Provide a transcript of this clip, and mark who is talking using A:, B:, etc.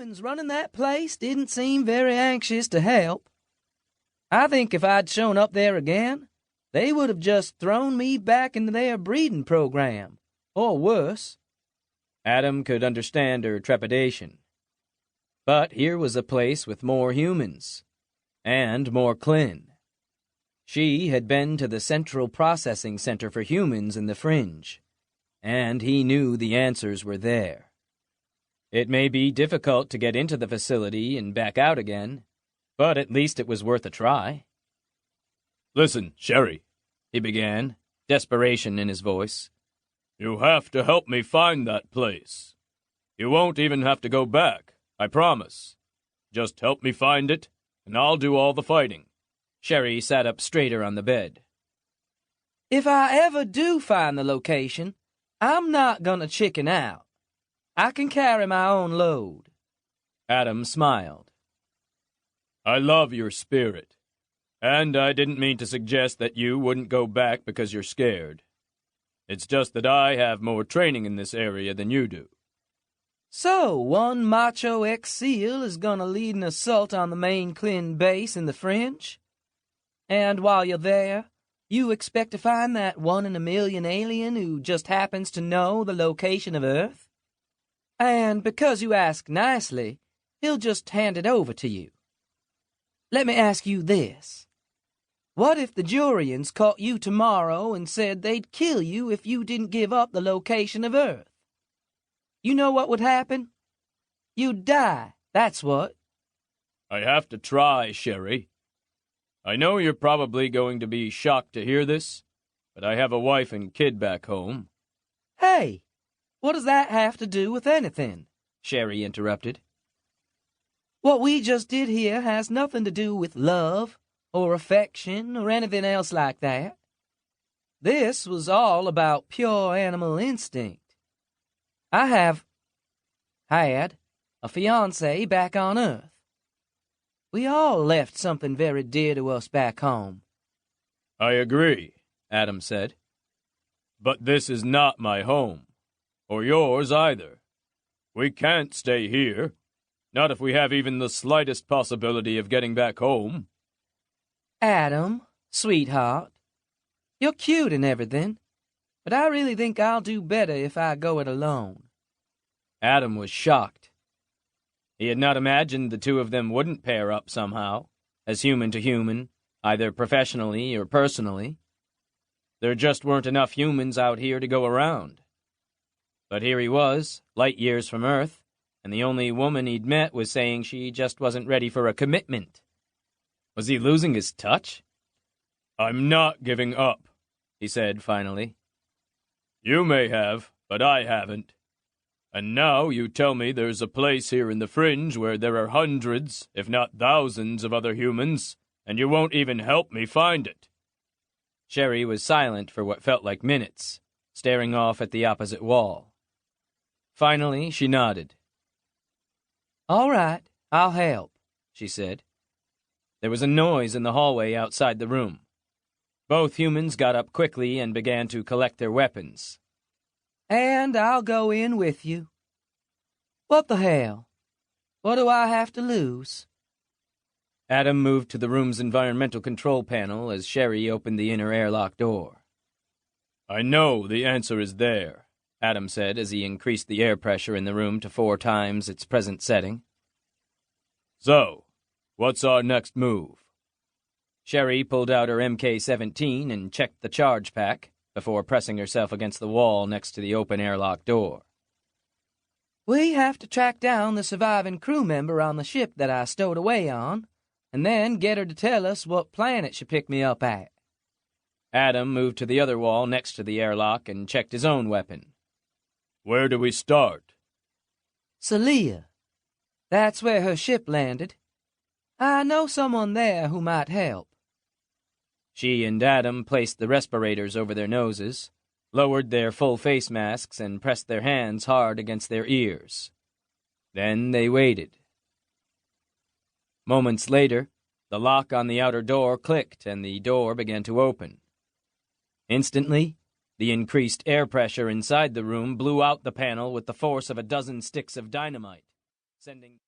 A: humans running that place didn't seem very anxious to help. I think if I'd shown up there again, they would have just thrown me back into their breeding program, or worse.
B: Adam could understand her trepidation. But here was a place with more humans, and more Klin. She had been to the Central Processing Center for Humans in the Fringe, and he knew the answers were there. It may be difficult to get into the facility and back out again, but at least it was worth a try.
C: "Listen, Sherry,"
B: he began, desperation in his voice.
C: "You have to help me find that place. You won't even have to go back, I promise. Just help me find it, and I'll do all the fighting."
B: Sherry sat up straighter on the bed.
A: If I ever do find the location, I'm not gonna chicken out. I can carry my own load.
B: Adam smiled.
C: "I love your spirit, and I didn't mean to suggest that you wouldn't go back because you're scared. It's just that I have more training in this area than you do."
A: So, one macho ex-SEAL is gonna lead an assault on the main Klin base in the Fringe? And while you're there, you expect to find that one-in-a-million alien who just happens to know the location of Earth? And because you ask nicely, he'll just hand it over to you. Let me ask you this. What if the Jurians caught you tomorrow and said they'd kill you if you didn't give up the location of Earth? You know what would happen? You'd die, that's what.
C: "I have to try, Sherry. I know you're probably going to be shocked to hear this, but I have a wife and kid back home."
A: Hey, what does that have to do with anything? Sherry interrupted. What we just did here has nothing to do with love, or affection, or anything else like that. This was all about pure animal instinct. I had a fiancé back on Earth. We all left something very dear to us back home.
C: "I agree," Adam said. "But this is not my home, or yours either. We can't stay here, not if we have even the slightest possibility of getting back home."
A: Adam, sweetheart, you're cute and everything, but I really think I'll do better if I go it alone.
B: Adam was shocked. He had not imagined the two of them wouldn't pair up somehow, as human to human, either professionally or personally. There just weren't enough humans out here to go around. But here he was, light years from Earth, and the only woman he'd met was saying she just wasn't ready for a commitment. Was he losing his touch?
C: "I'm not giving up," he said finally. "You may have, but I haven't. And now you tell me there's a place here in the Fringe where there are hundreds, if not thousands, of other humans, and you won't even help me find it."
B: Sherry was silent for what felt like minutes, staring off at the opposite wall. Finally, she nodded.
A: "All right, I'll help," she said.
B: There was a noise in the hallway outside the room. Both humans got up quickly and began to collect their weapons.
A: "And I'll go in with you. What the hell? What do I have to lose?"
B: Adam moved to the room's environmental control panel as Sherry opened the inner airlock door.
C: "I know the answer is there," Adam said as he increased the air pressure in the room to 4 times its present setting. "So, what's our next move?"
B: Sherry pulled out her MK-17 and checked the charge pack before pressing herself against the wall next to the open airlock door.
A: "We have to track down the surviving crew member on the ship that I stowed away on, and then get her to tell us what planet she picked me up at."
B: Adam moved to the other wall next to the airlock and checked his own weapon.
C: "Where do we start?"
A: "Celia. That's where her ship landed. I know someone there who might help."
B: She and Adam placed the respirators over their noses, lowered their full face masks, and pressed their hands hard against their ears. Then they waited. Moments later, the lock on the outer door clicked and the door began to open. Instantly, the increased air pressure inside the room blew out the panel with the force of a dozen sticks of dynamite, sending